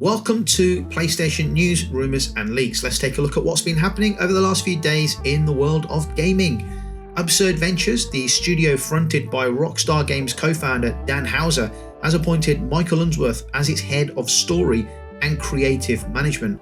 Welcome to PlayStation News, Rumours and Leaks. Let's take a look at what's been happening over the last few days in the world of gaming. Absurd Ventures, the studio fronted by Rockstar Games co-founder Dan Houser, has appointed Michael Unsworth as its head of story and creative management.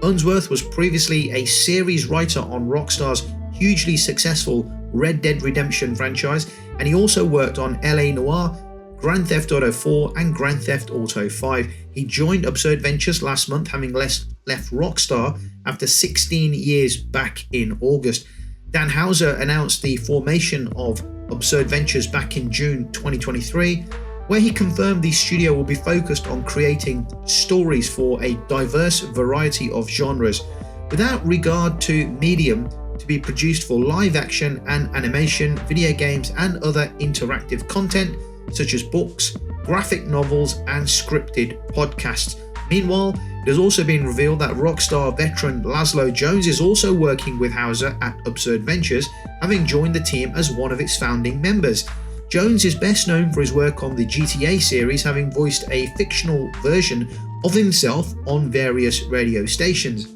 Unsworth was previously a series writer on Rockstar's hugely successful Red Dead Redemption franchise, and he also worked on LA Noire, Grand Theft Auto 4 and Grand Theft Auto 5. He joined Absurd Ventures last month, having left Rockstar after 16 years back in August. Dan Houser announced the formation of Absurd Ventures back in June 2023, where he confirmed the studio will be focused on creating stories for a diverse variety of genres, without regard to medium, to be produced for live action and animation, video games and other interactive content such as books, graphic novels and scripted podcasts. Meanwhile, it has also been revealed that Rockstar veteran Laszlo Jones is also working with Houser at Absurd Ventures, having joined the team as one of its founding members. Jones is best known for his work on the GTA series, having voiced a fictional version of himself on various radio stations.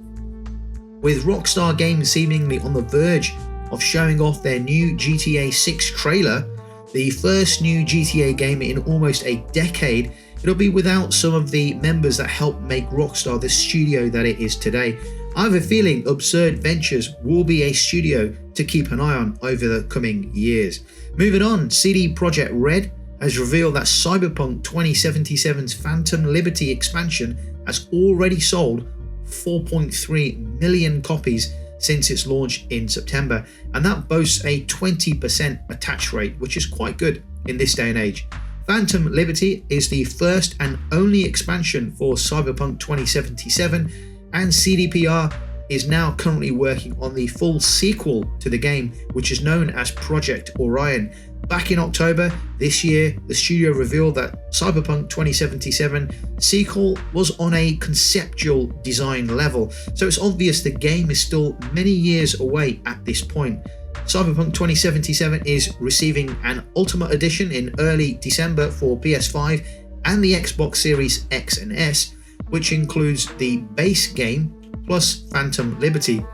With Rockstar Games seemingly on the verge of showing off their new GTA 6 trailer, the first new GTA game in almost a decade, it'll be without some of the members that helped make Rockstar the studio that it is today. I have a feeling Absurd Ventures will be a studio to keep an eye on over the coming years. Moving on, CD Projekt Red has revealed that Cyberpunk 2077's Phantom Liberty expansion has already sold 4.3 million copies since its launch in September, and that boasts a 20% attach rate, which is quite good in this day and age. Phantom Liberty is the first and only expansion for Cyberpunk 2077, and CDPR is now currently working on the full sequel to the game, which is known as Projekt Orion. Back in October this year, the studio revealed that Cyberpunk 2077 sequel was on a conceptual design level, so it's obvious the game is still many years away at this point. Cyberpunk 2077 is receiving an Ultimate Edition in early December for PS5 and the Xbox Series X and S, which includes the base game plus Phantom Liberty.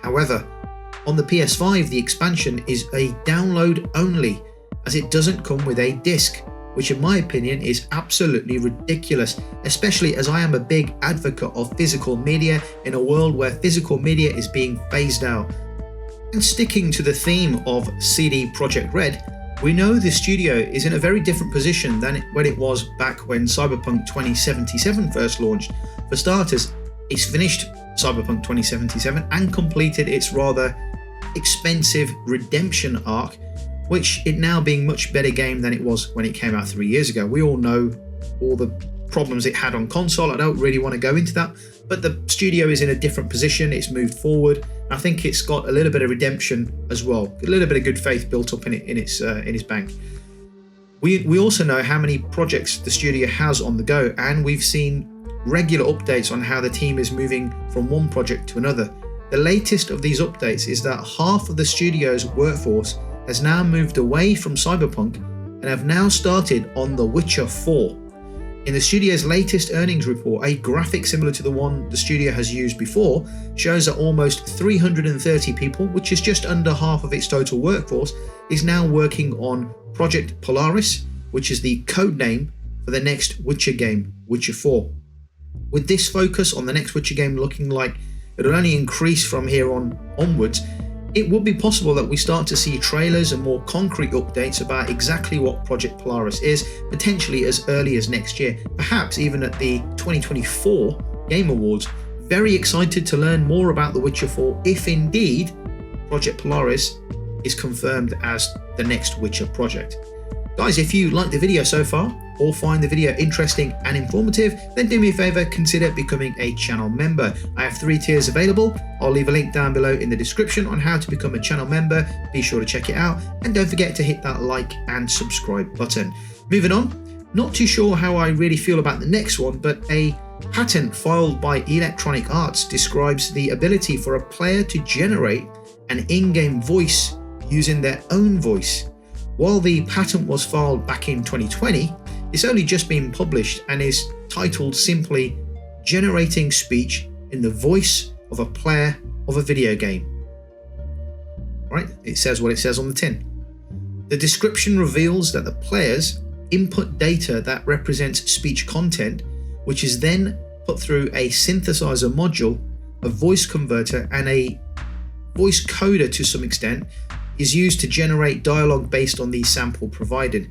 However, on the PS5, the expansion is a download only, as it doesn't come with a disc, which in my opinion is absolutely ridiculous, especially as I am a big advocate of physical media in a world where physical media is being phased out. And sticking to the theme of CD Projekt Red, we know the studio is in a very different position than when it was back when Cyberpunk 2077 first launched. For starters, it's finished Cyberpunk 2077 and completed its rather expensive redemption arc, which it now being much better game than it was when it came out 3 years ago. We all know all the problems it had on console. I don't really want to go into that, but the studio is in a different position. It's moved forward. I think it's got a little bit of redemption as well, a little bit of good faith built up in its bank. We also know how many projects the studio has on the go, and we've seen regular updates on how the team is moving from one project to another. The latest of these updates is that half of the studio's workforce has now moved away from Cyberpunk and have now started on The Witcher 4. In the studio's latest earnings report, a graphic similar to the one the studio has used before shows that almost 330 people, which is just under half of its total workforce, is now working on Projekt Polaris, which is the code name for the next Witcher game, Witcher 4. With this focus on the next Witcher game looking like it'll only increase from here onwards, it would be possible that we start to see trailers and more concrete updates about exactly what Projekt Polaris is, potentially as early as next year, perhaps even at the 2024 Game Awards. Very excited to learn more about The Witcher 4 if indeed Projekt Polaris is confirmed as the next Witcher project. Guys, if you liked the video so far or find the video interesting and informative, then do me a favor, consider becoming a channel member. I have 3 tiers available. I'll leave a link down below in the description on how to become a channel member. Be sure to check it out, and don't forget to hit that like and subscribe button. Moving on, not too sure how I really feel about the next one, but a patent filed by Electronic Arts describes the ability for a player to generate an in-game voice using their own voice. While the patent was filed back in 2020, it's only just been published and is titled simply generating speech in the voice of a player of a video game. Right? It says what it says on the tin. The description reveals that the players input data that represents speech content, which is then put through a synthesizer module, a voice converter, and a voice coder to some extent, is used to generate dialogue based on the sample provided.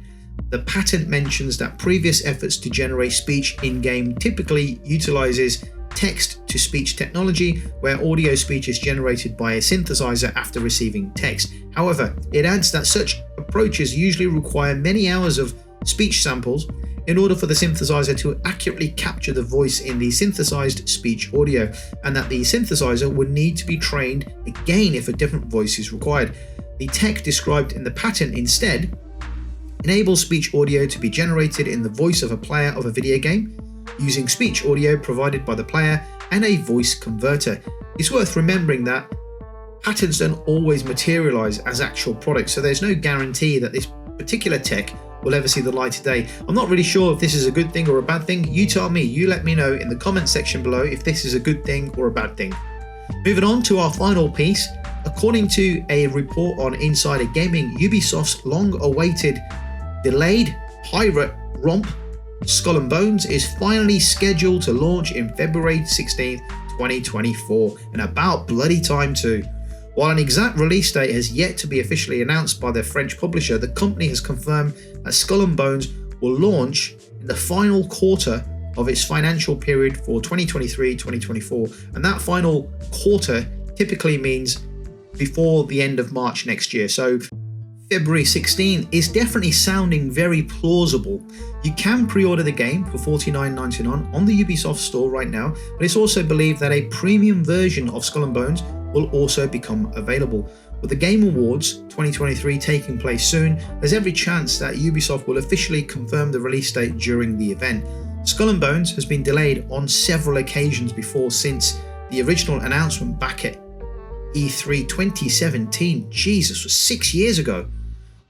The patent mentions that previous efforts to generate speech in-game typically utilizes text-to-speech technology, where audio speech is generated by a synthesizer after receiving text. However, it adds that such approaches usually require many hours of speech samples in order for the synthesizer to accurately capture the voice in the synthesized speech audio, and that the synthesizer would need to be trained again if a different voice is required. The tech described in the patent instead enables speech audio to be generated in the voice of a player of a video game, using speech audio provided by the player and a voice converter. It's worth remembering that patents don't always materialize as actual products, so there's no guarantee that this particular tech will ever see the light of day. I'm not really sure if this is a good thing or a bad thing. You tell me, you let me know in the comment section below if this is a good thing or a bad thing. Moving on to our final piece. According to a report on Insider Gaming, Ubisoft's long-awaited delayed pirate romp Skull and Bones is finally scheduled to launch in February 16th, 2024, and about bloody time too. While an exact release date has yet to be officially announced by their French publisher, the company has confirmed that Skull and Bones will launch in the final quarter of its financial period for 2023-2024, and that final quarter typically means before the end of March next year. So February 16 is definitely sounding very plausible. You can pre-order the game for $49.99 on the Ubisoft store right now, but it's also believed that a premium version of Skull and Bones will also become available. With the Game Awards 2023 taking place soon, there's every chance that Ubisoft will officially confirm the release date during the event. Skull and Bones has been delayed on several occasions before since the original announcement back at E3 2017. Jesus, was 6 years ago.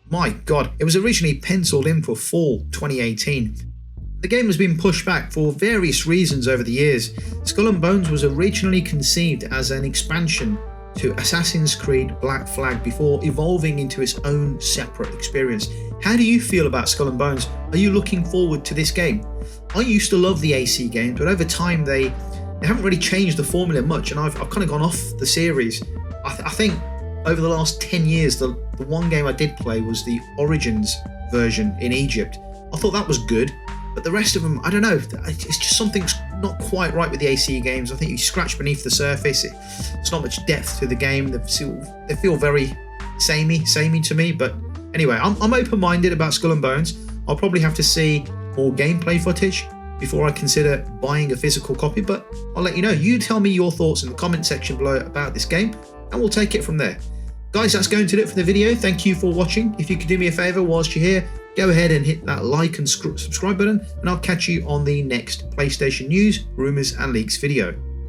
My god, it was originally penciled in for fall 2018. The game has been pushed back for various reasons over the years. Skull and Bones was originally conceived as an expansion to Assassin's Creed Black Flag before evolving into its own separate experience. How do you feel about Skull and Bones? Are you looking forward to this game? I used to love the AC games, but over time they haven't really changed the formula much, and I've kind of gone off the series. I think over the last 10 years, the one game I did play was the Origins version in Egypt. I thought that was good, but the rest of them, I don't know, it's just something's not quite right with the AC games. I think you scratch beneath the surface, it's not much depth to the game. They feel very samey to me, but anyway, I'm open-minded about Skull and Bones. I'll probably have to see more gameplay footage before I consider buying a physical copy, but I'll let you know. You tell me your thoughts in the comment section below about this game, and we'll take it from there. Guys, that's going to do it for the video. Thank you for watching. If you could do me a favor whilst you're here, go ahead and hit that like and subscribe button, and I'll catch you on the next PlayStation news, rumors and leaks video.